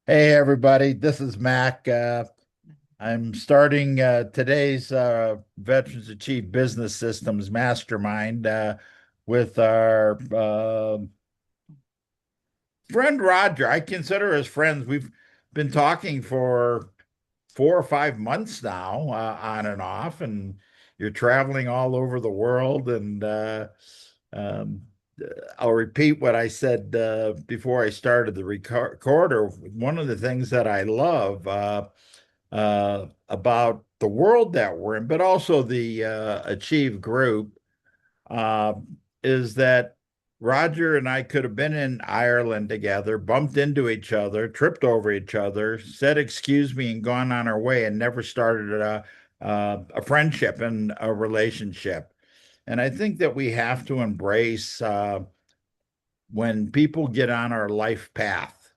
Hey everybody, this is Mac. I'm starting today's Veterans Achieve Business Systems Mastermind with our friend Roger. I consider us friends. We've been talking for 4 or 5 months now, on and off, and you're traveling all over the world. And um, I'll repeat what I said before I started the recorder. One of the things that I love about the world that we're in, but also the Achieve group, uh, is that Roger and I could have been in Ireland together, bumped into each other, tripped over each other, said excuse me, and gone on our way, and never started a friendship and a relationship. And I think that we have to embrace when people get on our life path,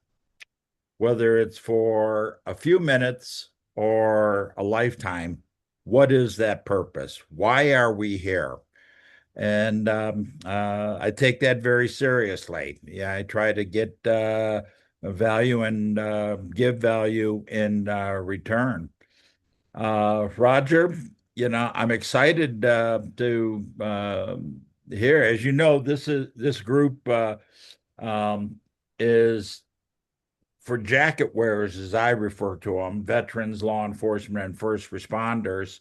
whether it's for a few minutes or a lifetime, what is that purpose? Why are we here? And I take that very seriously. Yeah, I try to get value and give value in return. Roger, I'm excited to hear. As you know, this group um, is for jacket wearers, as I refer to them, veterans, law enforcement, and first responders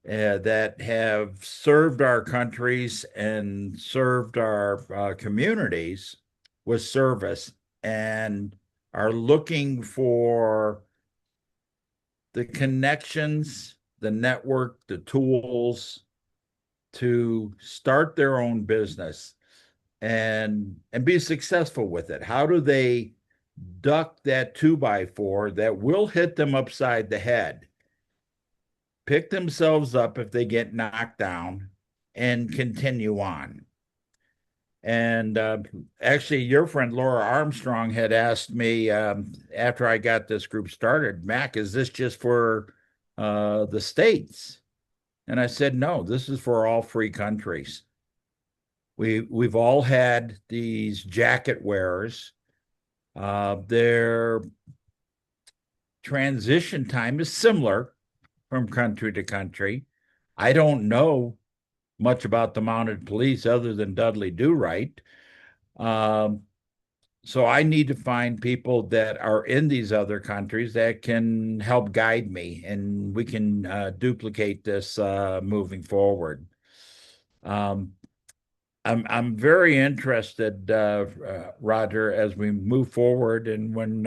that have served our countries and served our communities with service and are looking for the connections, the network, the tools to start their own business and be successful with it. How do they duck that 2x4 that will hit them upside the head, pick themselves up if they get knocked down, and continue on? And actually, your friend Laura Armstrong had asked me after I got this group started, Mac, is this just for the states? And I said, no, this is for all free countries. We've all had these jacket wearers. Their transition time is similar from country to country. I don't know much about the mounted police other than Dudley Do Right. Um, so I need to find people that are in these other countries that can help guide me, and we can duplicate this moving forward. Um, I'm very interested, Roger, as we move forward, and when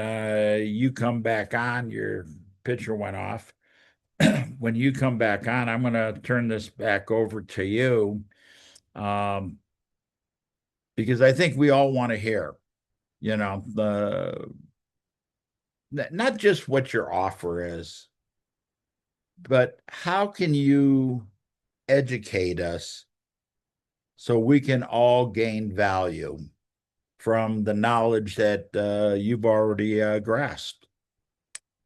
you come back on, your picture went off. When you come back on, I'm going to turn this back over to you, um, because I think we all want to hear, the not just what your offer is, but how can you educate us so we can all gain value from the knowledge that you've already grasped.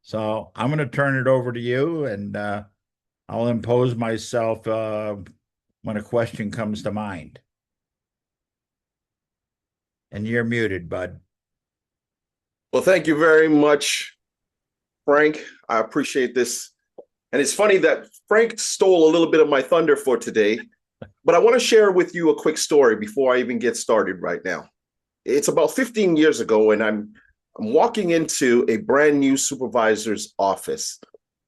So I'm going to turn it over to you, and I'll impose myself when a question comes to mind. And you're muted, bud. Well, thank you very much, Frank. I appreciate this. And it's funny that Frank stole a little bit of my thunder for today, but I want to share with you a quick story before I even get started right now. It's about 15 years ago, and I'm walking into a brand new supervisor's office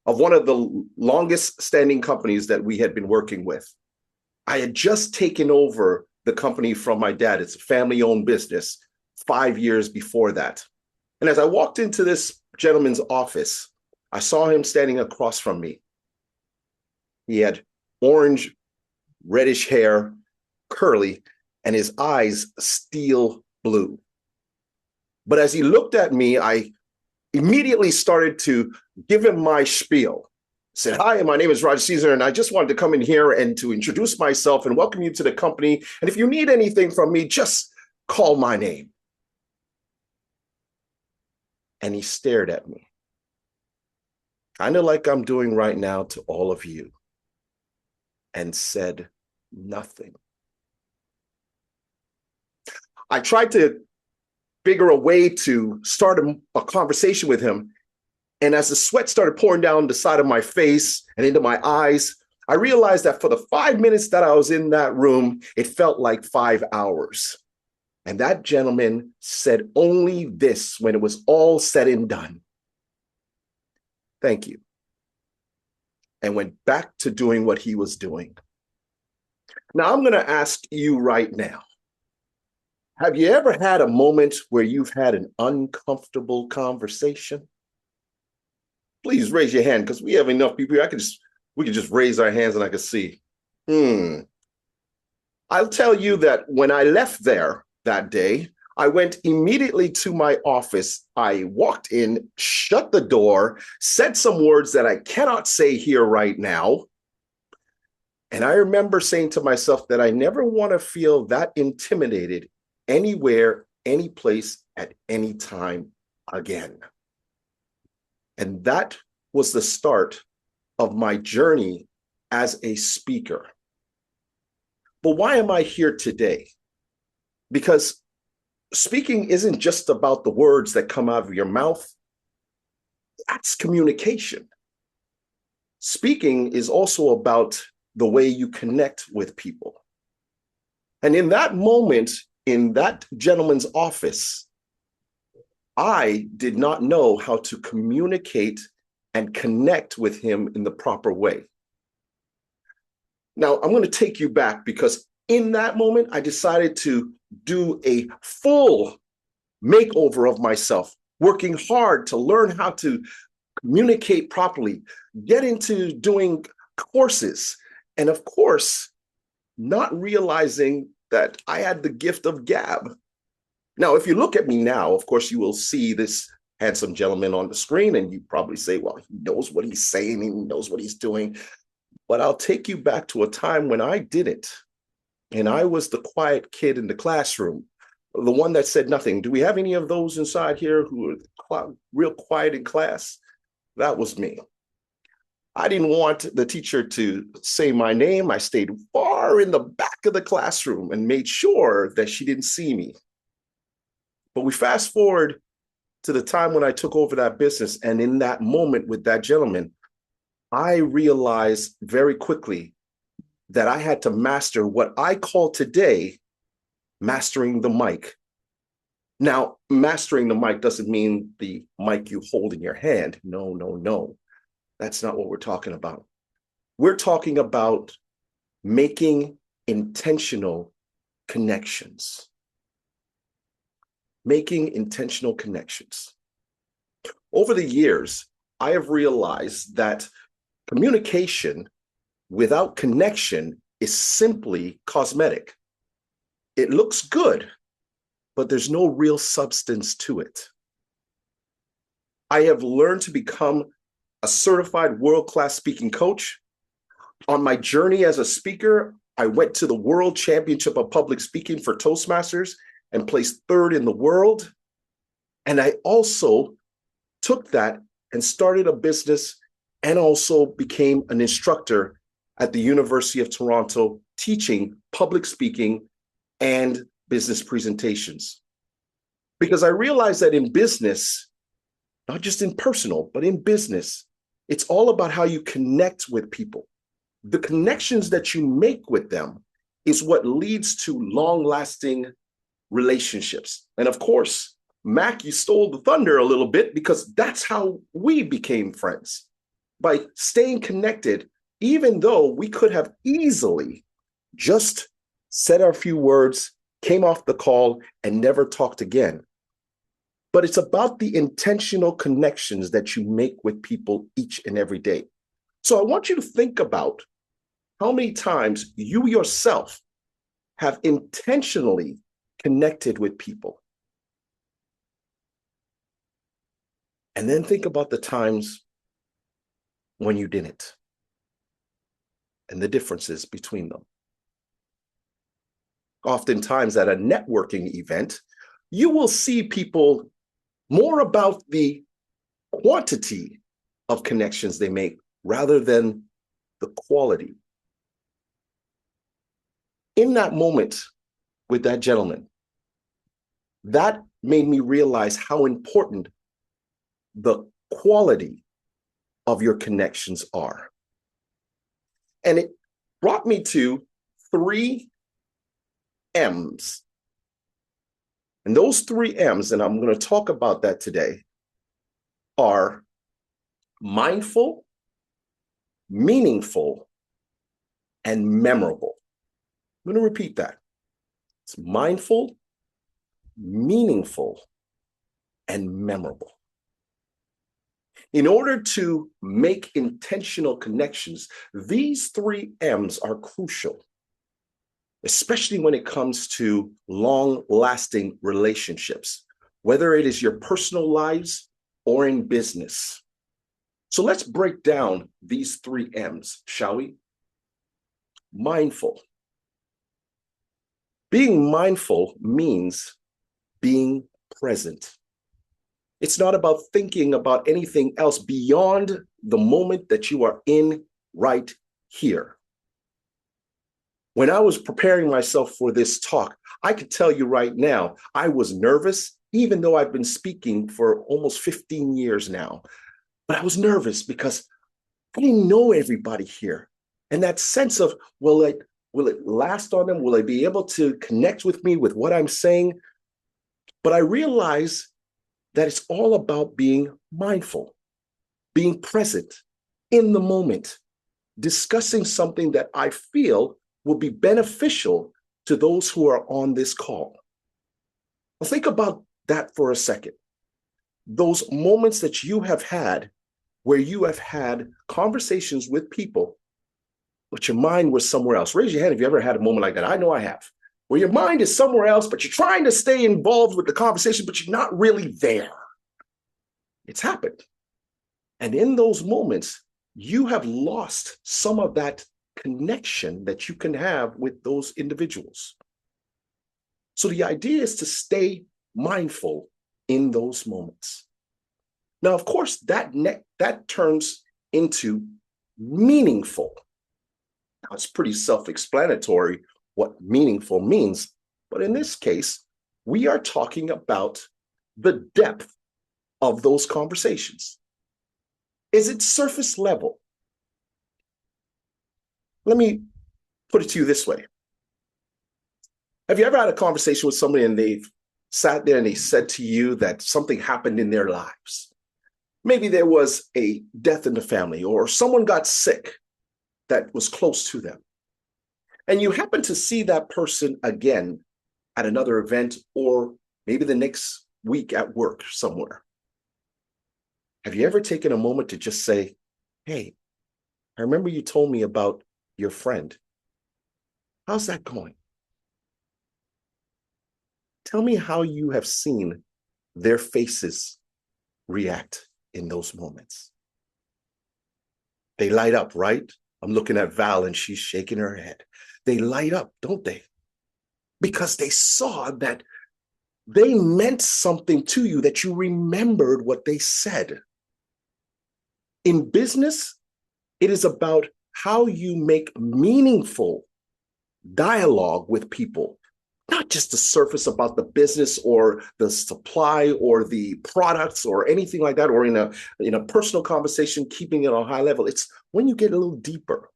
of one of the longest standing companies that we had been working with. I had just taken over the company from my dad. It's a family owned business 5 years before that. And as I walked into this gentleman's office, I saw him standing across from me. He had orange, reddish hair, curly, and his eyes steel blue. But as he looked at me, I immediately started to give him my spiel. I said, hi, my name is Roger Caesar, and I just wanted to come in here and to introduce myself and welcome you to the company. And if you need anything from me, just call my name. And he stared at me, kind of like I'm doing right now to all of you, and said nothing. I tried to figure a way to start a conversation with him. And as the sweat started pouring down the side of my face and into my eyes, I realized that for the 5 minutes that I was in that room, it felt like 5 hours. And that gentleman said only this when it was all said and done. Thank you. And went back to doing what he was doing. Now, I'm going to ask you right now, have you ever had a moment where you've had an uncomfortable conversation? Please raise your hand because we have enough people here. We can just raise our hands and I can see. I'll tell you that when I left there that day, I went immediately to my office. I walked in, shut the door, said some words that I cannot say here right now. And I remember saying to myself that I never want to feel that intimidated anywhere, any place, at any time again. And that was the start of my journey as a speaker. But why am I here today? Because speaking isn't just about the words that come out of your mouth. That's communication. Speaking is also about the way you connect with people. And in that moment, in that gentleman's office, I did not know how to communicate and connect with him in the proper way. Now, I'm going to take you back because in that moment, I decided to do a full makeover of myself, working hard to learn how to communicate properly, get into doing courses, and of course, not realizing that I had the gift of gab. Now, if you look at me now, of course, you will see this handsome gentleman on the screen, and you probably say, well, he knows what he's saying, he knows what he's doing. But I'll take you back to a time when I didn't. And I was the quiet kid in the classroom, the one that said nothing. Do we have any of those inside here who are real quiet in class? That was me. I didn't want the teacher to say my name. I stayed far in the back of the classroom and made sure that she didn't see me. But we fast forward to the time when I took over that business. And in that moment with that gentleman, I realized very quickly that I had to master what I call today mastering the mic. Now, mastering the mic doesn't mean the mic you hold in your hand. No, no, no. That's not what we're talking about. We're talking about making intentional connections. Making intentional connections. Over the years, I have realized that communication without connection is simply cosmetic. It looks good, but there's no real substance to it. I have learned to become a certified world-class speaking coach. On my journey as a speaker, I went to the World Championship of Public Speaking for Toastmasters and placed third in the world. And I also took that and started a business and also became an instructor at the University of Toronto, teaching public speaking and business presentations. Because I realized that in business, not just in personal, but in business, it's all about how you connect with people. The connections that you make with them is what leads to long-lasting relationships. And of course, Mac, you stole the thunder a little bit because that's how we became friends. By staying connected, even though we could have easily just said our few words, came off the call, and never talked again. But it's about the intentional connections that you make with people each and every day. So I want you to think about how many times you yourself have intentionally connected with people. And then think about the times when you didn't and the differences between them. Oftentimes at a networking event, you will see people more about the quantity of connections they make rather than the quality. In that moment with that gentleman, that made me realize how important the quality of your connections are. And it brought me to 3 M's. And those 3 M's, and I'm going to talk about that today, are mindful, meaningful, and memorable. I'm going to repeat that. It's mindful, meaningful, and memorable. In order to make intentional connections, these 3 M's are crucial, especially when it comes to long-lasting relationships, whether it is your personal lives or in business. So let's break down these 3 M's, shall we? Mindful. Being mindful means being present. It's not about thinking about anything else beyond the moment that you are in right here. When I was preparing myself for this talk, I could tell you right now, I was nervous, even though I've been speaking for almost 15 years now. But I was nervous because I didn't know everybody here. And that sense of, will it last on them? Will they be able to connect with me with what I'm saying? But I realized that it's all about being mindful, being present in the moment, discussing something that I feel will be beneficial to those who are on this call. Well, think about that for a second. Those moments that you have had where you have had conversations with people, but your mind was somewhere else. Raise your hand if you ever had a moment like that. I know I have. Where your mind is somewhere else, but you're trying to stay involved with the conversation, but you're not really there. It's happened. And in those moments, you have lost some of that connection that you can have with those individuals. So the idea is to stay mindful in those moments. Now, of course, that turns into meaningful. Now, it's pretty self-explanatory what meaningful means, but in this case, we are talking about the depth of those conversations. Is it surface level? Let me put it to you this way. Have you ever had a conversation with somebody and they've sat there and they said to you that something happened in their lives? Maybe there was a death in the family or someone got sick that was close to them. And you happen to see that person again at another event or maybe the next week at work somewhere. Have you ever taken a moment to just say, hey, I remember you told me about your friend. How's that going? Tell me how you have seen their faces react in those moments. They light up, right? I'm looking at Val and she's shaking her head. They light up, don't they? Because they saw that they meant something to you, that you remembered what they said. In business, it is about how you make meaningful dialogue with people, not just the surface about the business or the supply or the products or anything like that, or in a personal conversation, keeping it on a high level. It's when you get a little deeper,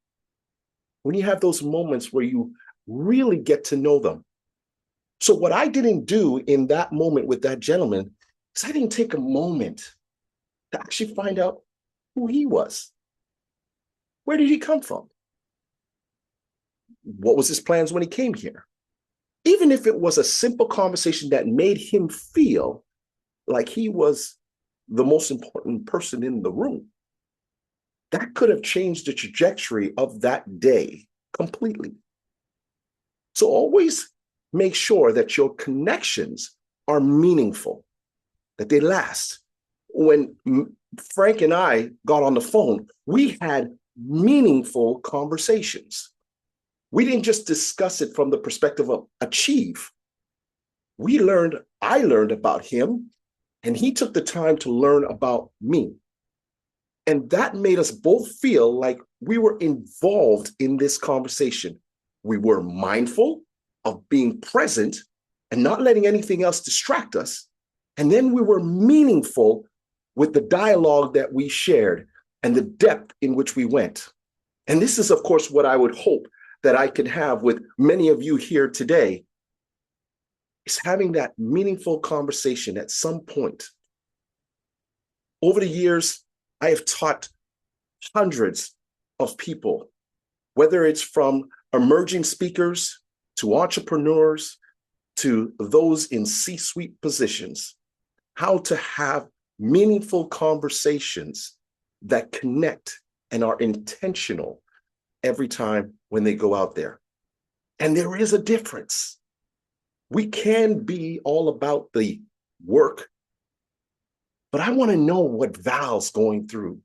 when you have those moments where you really get to know them. So what I didn't do in that moment with that gentleman is I didn't take a moment to actually find out who he was. Where did he come from? What was his plans when he came here? Even if it was a simple conversation that made him feel like he was the most important person in the room, that could have changed the trajectory of that day completely. So always make sure that your connections are meaningful, that they last. When Frank and I got on the phone, we had meaningful conversations. We didn't just discuss it from the perspective of achieve. I learned about him, and he took the time to learn about me. And that made us both feel like we were involved in this conversation. We were mindful of being present, and not letting anything else distract us. And then we were meaningful with the dialogue that we shared and the depth in which we went. And this is, of course, what I would hope that I could have with many of you here today, is having that meaningful conversation at some point. Over the years, I have taught hundreds of people, whether it's from emerging speakers to entrepreneurs to those in C-suite positions, how to have meaningful conversations that connect and are intentional every time when they go out there. And there is a difference. We can be all about the work, but I want to know what Val's going through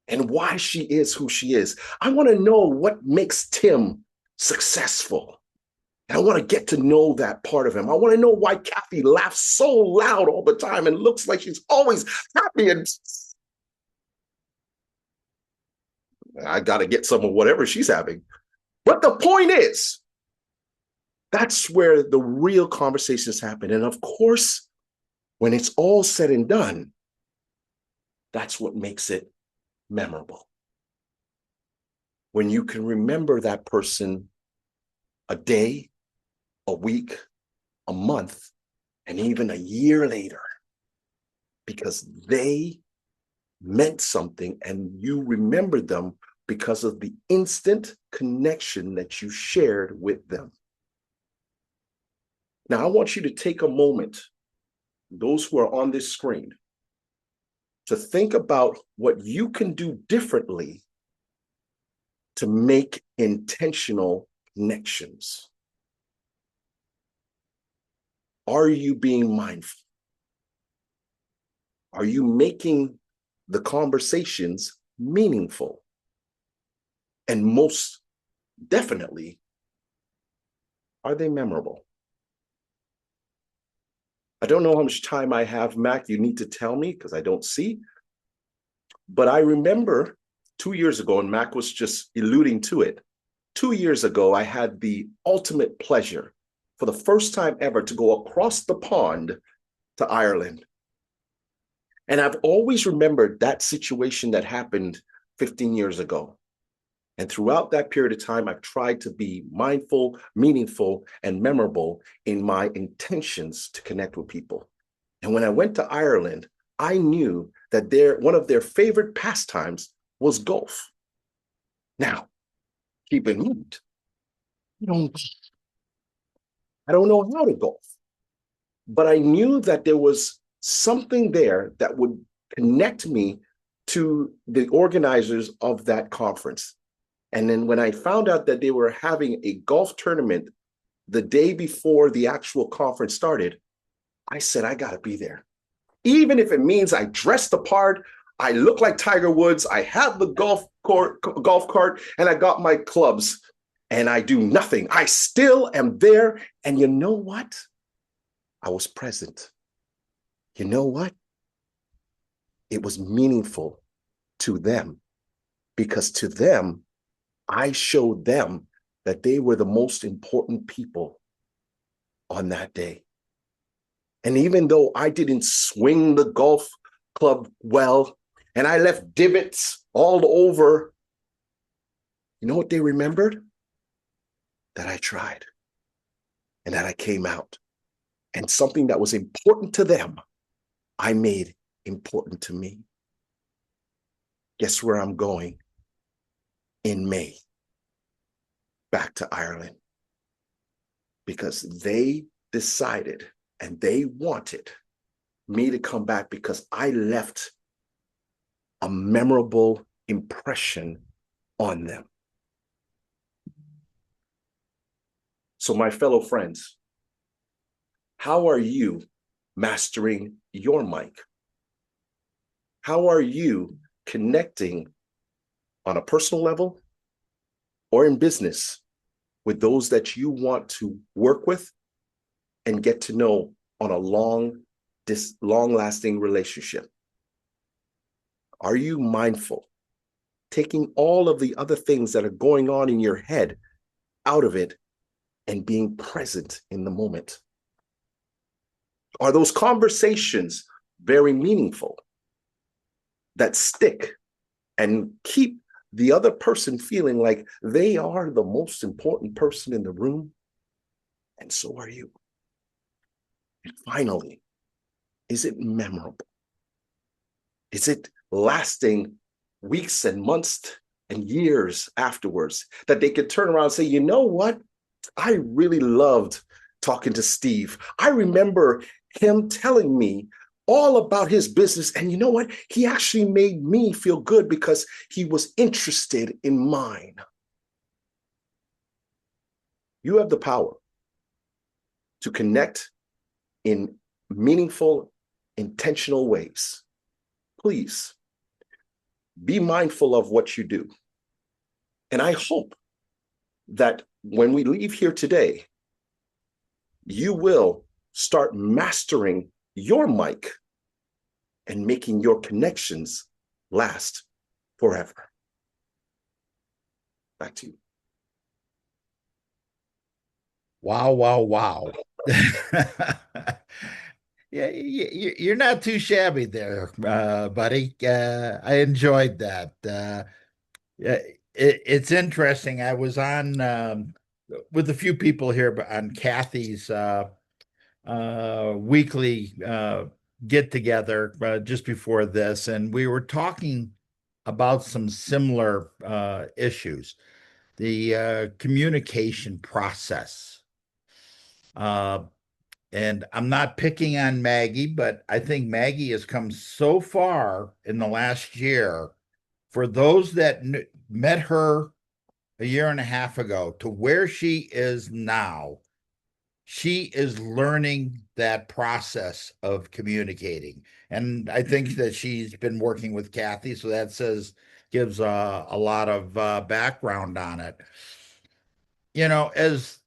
and why she is who she is. I want to know what makes Tim successful. And I want to get to know that part of him. I want to know why Kathy laughs so loud all the time and looks like she's always happy. And I got to get some of whatever she's having. But the point is, that's where the real conversations happen. And of course, when it's all said and done, that's what makes it memorable. When you can remember that person a day, a week, a month, and even a year later, because they meant something and you remembered them because of the instant connection that you shared with them. Now, I want you to take a moment, those who are on this screen, to think about what you can do differently to make intentional connections. Are you being mindful? Are you making the conversations meaningful? And most definitely, are they memorable? I don't know how much time I have, Mac. You need to tell me because I don't see. But I remember 2 years ago, and Mac was just alluding to it. 2 years ago, I had the ultimate pleasure for the first time ever to go across the pond to Ireland. And I've always remembered that situation that happened 15 years ago. And throughout that period of time, I've tried to be mindful, meaningful, and memorable in my intentions to connect with people. And when I went to Ireland, I knew that one of their favorite pastimes was golf. Now, keep in mind, I don't know how to golf, but I knew that there was something there that would connect me to the organizers of that conference. And then when I found out that they were having a golf tournament the day before the actual conference started, I said, I got to be there. Even if it means I dress the part, I look like Tiger Woods, I have the golf cart, and I got my clubs, and I do nothing. I still am there. And you know what? I was present. You know what? It was meaningful to them, because to them, I showed them that they were the most important people on that day. And even though I didn't swing the golf club well, and I left divots all over, you know what they remembered? That I tried and that I came out. And something that was important to them, I made important to me. Guess where I'm going in May? Back to Ireland. Because they decided and they wanted me to come back because I left a memorable impression on them. So, my fellow friends, how are you mastering your mic? How are you connecting on a personal level or in business with those that you want to work with and get to know on a long-lasting relationship? Are you mindful, taking all of the other things that are going on in your head out of it and being present in the moment? Are those conversations very meaningful that stick and keep the other person feeling like they are the most important person in the room? And so are you. And finally, is it memorable? Is it lasting weeks and months and years afterwards that they could turn around and say, you know what? I really loved talking to Steve. I remember him telling me all about his business. And you know what? He actually made me feel good because he was interested in mine. You have the power to connect in meaningful, intentional ways. Please be mindful of what you do. And I hope that when we leave here today, you will start mastering your mic and making your connections last forever. Back to you. Wow, wow, wow. Yeah, you're not too shabby there, buddy. I enjoyed that. Yeah, it's interesting. I was on with a few people here, but on Kathy's weekly get together just before this, and we were talking about some similar issues, the communication process. Uh, and I'm not picking on Maggie, but I think Maggie has come so far in the last year. For those that met her a year and a half ago to where she is now, she is learning that process of communicating. And I think that she's been working with Kathy, so that gives a lot of background on it. As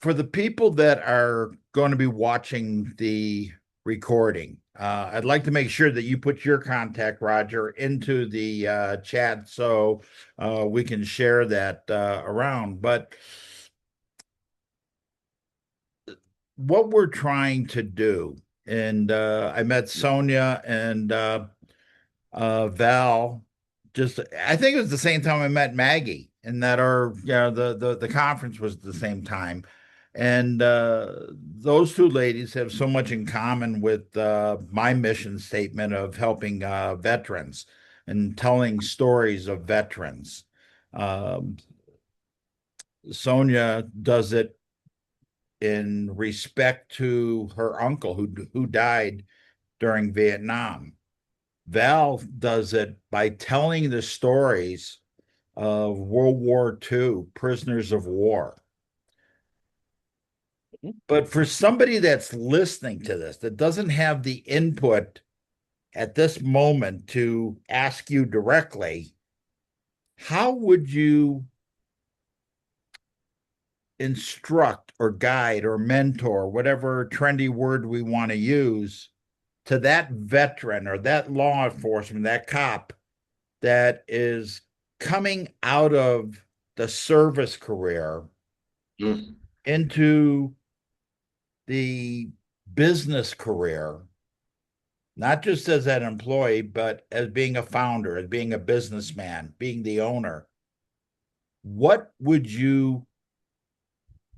for the people that are going to be watching the recording, I'd like to make sure that you put your contact, Roger, into the chat so we can share that around. But what we're trying to do, and I met Sonia and Val, just I think it was the same time I met Maggie, and that our the conference was the same time, and those two ladies have so much in common with my mission statement of helping veterans and telling stories of veterans. Um, Sonia does it in respect to her uncle who died during Vietnam. Val does it by telling the stories of World War II prisoners of war. But for somebody that's listening to this that doesn't have the input at this moment to ask you directly, how would you instruct or guide or mentor, whatever trendy word we want to use, to that veteran or that law enforcement, that cop that is coming out of the service career into the business career, not just as an employee, but as being a founder, as being a businessman, being the owner? What would you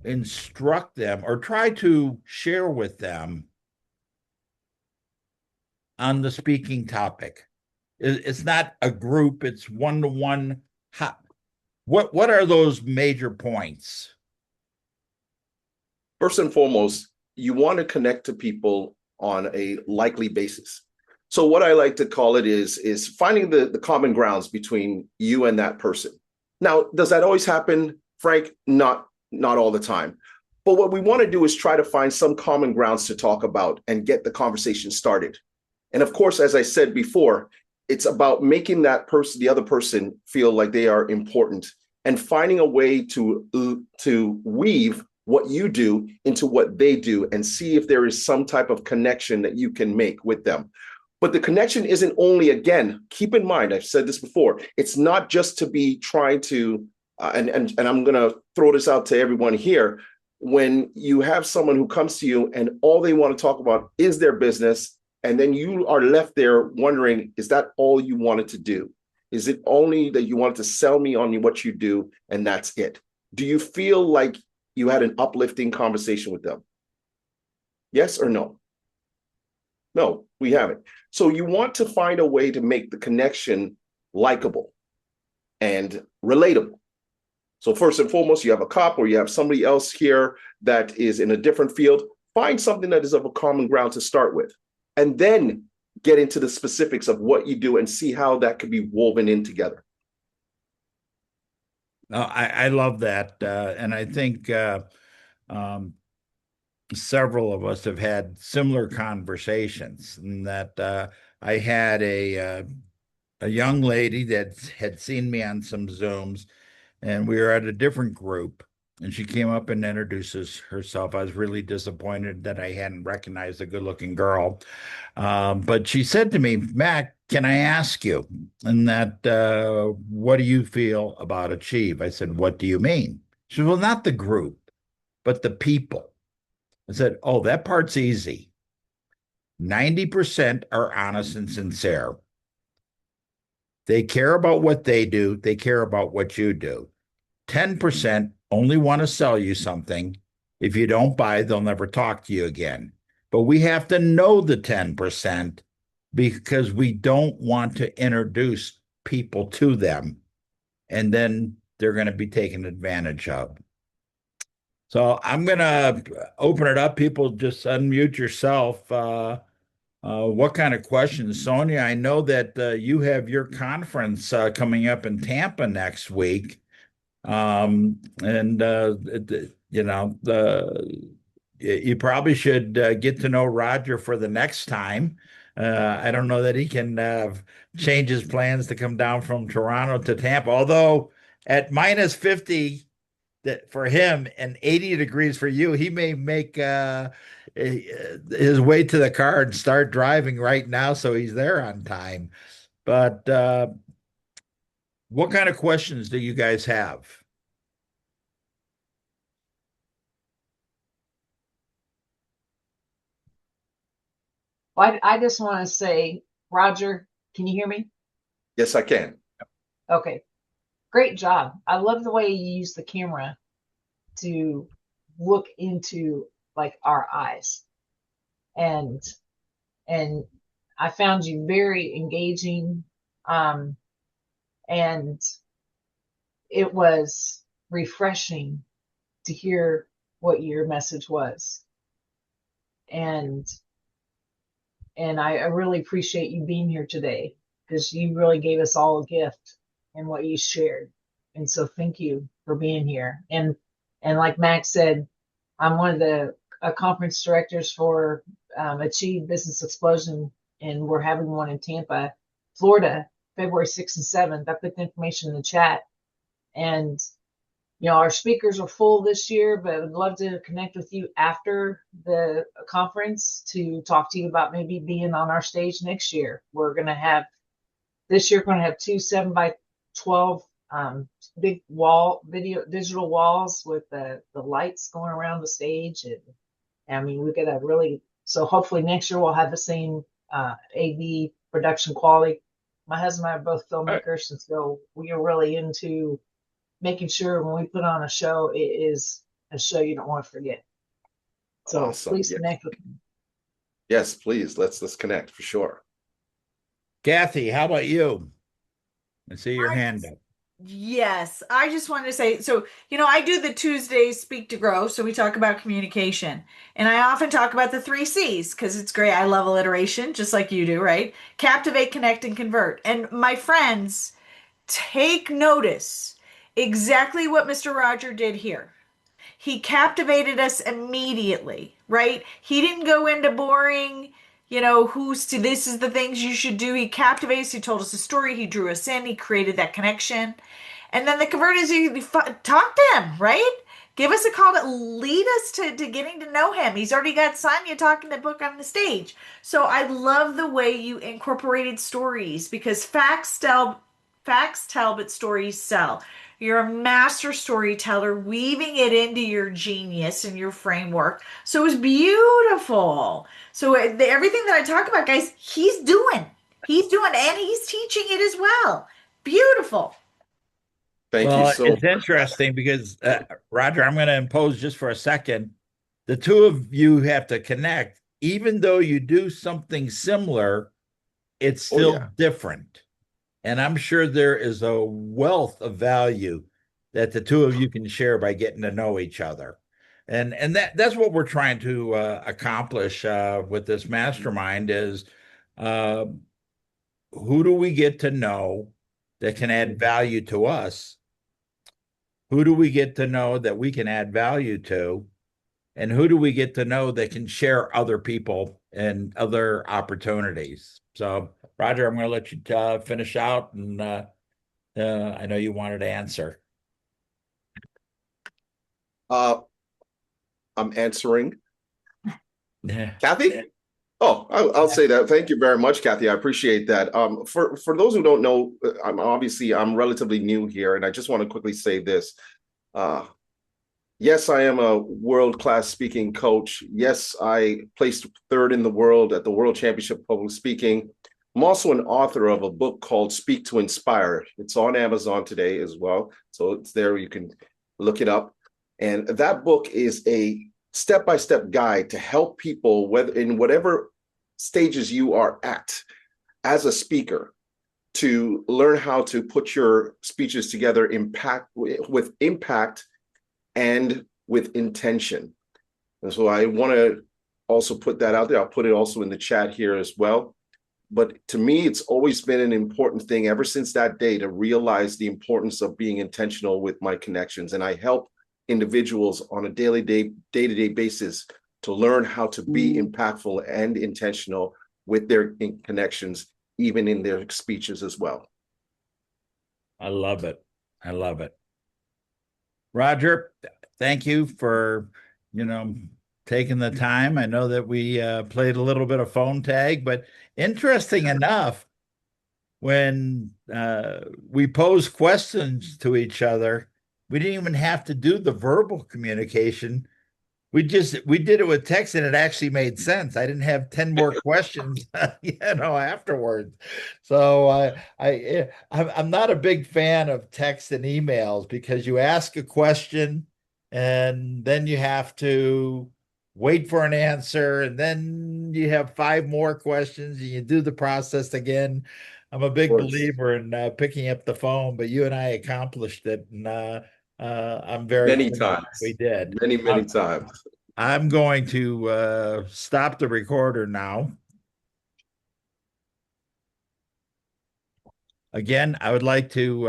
instruct them or try to share with them on the speaking topic? It's not a group, it's one-to-one. What are those major points? First and foremost, you want to connect to people on a likely basis. So what I like to call it is finding the common grounds between you and that person. Now, does that always happen, Frank? Not all the time. But what we want to do is try to find some common grounds to talk about and get the conversation started. And of course, as I said before, it's about making that person, the other person, feel like they are important and finding a way to weave what you do into what they do and see if there is some type of connection that you can make with them. But the connection isn't only, again, keep in mind, I've said this before, it's not just to be trying to, and I'm going to throw this out to everyone here, when you have someone who comes to you and all they want to talk about is their business, and then you are left there wondering, is that all you wanted to do? Is it only that you wanted to sell me on what you do and that's it? Do you feel like you had an uplifting conversation with them? Yes or no? No, we haven't. So you want to find a way to make the connection likable and relatable. So first and foremost, you have a cop or you have somebody else here that is in a different field. Find something that is of a common ground to start with, and then get into the specifics of what you do and see how that could be woven in together. No, I love that. And I think um, several of us have had similar conversations. And that I had a young lady that had seen me on some Zooms, and we were at a different group. And she came up and introduces herself. I was really disappointed that I hadn't recognized a good-looking girl. But she said to me, Mac, can I ask you? And that, what do you feel about Achieve? I said, what do you mean? She said, well, not the group, but the people. I said, oh, that part's easy. 90% are honest and sincere. They care about what they do, they care about what you do. 10% only want to sell you something. If you don't buy, they'll never talk to you again. But we have to know the 10% because we don't want to introduce people to them and then they're going to be taken advantage of. So I'm going to open it up. People just unmute yourself. What kind of questions, Sonia? I know that you have your conference coming up in Tampa next week. And you probably should get to know Roger for the next time. I don't know that he can change his plans to come down from Toronto to Tampa, although at minus 50 that for him and 80 degrees for you, he may make his way to the car and start driving right now so he's there on time. But what kind of questions do you guys have? Well, I just want to say, Roger, can you hear me? Yes, I can. Okay, great job. I love the way you use the camera to look into like our eyes. And and I found you very engaging. Um, and it was refreshing to hear what your message was. And I really appreciate you being here today because you really gave us all a gift in what you shared. And so thank you for being here. And like Max said, I'm one of the conference directors for Achieve Business Explosion, and we're having one in Tampa, Florida, February 6th and 7th. I put the information in the chat. And our speakers are full this year, but I would love to connect with you after the conference to talk to you about maybe being on our stage next year. This year, we're going to have two 7 by 12 big digital walls with the lights going around the stage. And I mean, we got a so hopefully next year we'll have the same AV production quality. My husband and I are both filmmakers, and so we are really into making sure when we put on a show, it is a show you don't want to forget. So Awesome. please Yes. connect with me. Yes, please. Let's connect for sure. Kathy, how about you? I see your hand up. Yes, I just wanted to say, so, I do the Tuesday Speak to Grow, so we talk about communication. And I often talk about the three C's because it's great. I love alliteration, just like you do, right? Captivate, connect, and convert. And my friends, take notice exactly what Mr. Roger did here. He captivated us immediately, right? He didn't go into boring, this is the things you should do. He captivated us. He told us a story. He drew us in. He created that connection. And then the convert is you talk to him, right? Give us a call to lead us to getting to know him. He's already got Sonya talking the book on the stage. So I love the way you incorporated stories because facts tell, but stories sell. You're a master storyteller, weaving it into your genius and your framework. So it was beautiful. So everything that I talk about, guys, he's doing, and he's teaching it as well. Beautiful. Thank you Well, so it's much. interesting because Roger, I'm going to impose just for a second. The two of you have to connect, even though you do something similar, it's Oh still yeah. different. And I'm sure there is a wealth of value that the two of you can share by getting to know each other. And that's what we're trying to accomplish with this mastermind is uh, who do we get to know that can add value to us? Who do we get to know that we can add value to? And who do we get to know that can share other people and other opportunities? So, Roger, I'm going to let you finish out, and I know you wanted to answer. Uh, I'm answering. Yeah. Kathy? Oh, I'll say that. Thank you very much, Kathy. I appreciate that. For those who don't know, I'm relatively new here, and I just want to quickly say this. Uh, yes, I am a world-class speaking coach. Yes, I placed third in the world at the World Championship of Public Speaking. I'm also an author of a book called Speak to Inspire. It's on Amazon today as well, so it's there. You can look it up. And that book is a step-by-step guide to help people, whether in whatever stages you are at as a speaker, to learn how to put your speeches together with impact and with intention. And so I want to also put that out there. I'll put it also in the chat here as well. But to me, it's always been an important thing ever since that day to realize the importance of being intentional with my connections. And I help individuals on a day-to-day basis to learn how to be impactful and intentional with their connections, even in their speeches as well. I love it. I love it. Roger, thank you for, you know, taking the time. I know that we played a little bit of phone tag, but interesting enough, when we pose questions to each other, we didn't even have to do the verbal communication. We did it with text, and it actually made sense. I didn't have 10 more questions, afterwards. So I'm not a big fan of text and emails because you ask a question and then you have to wait for an answer, and then you have five more questions and you do the process again. I'm a Of big course. believer in picking up the phone, but you and I accomplished it, and I'm very Many pleased we times, did. many times. I'm going to stop the recorder now. Again, I would like to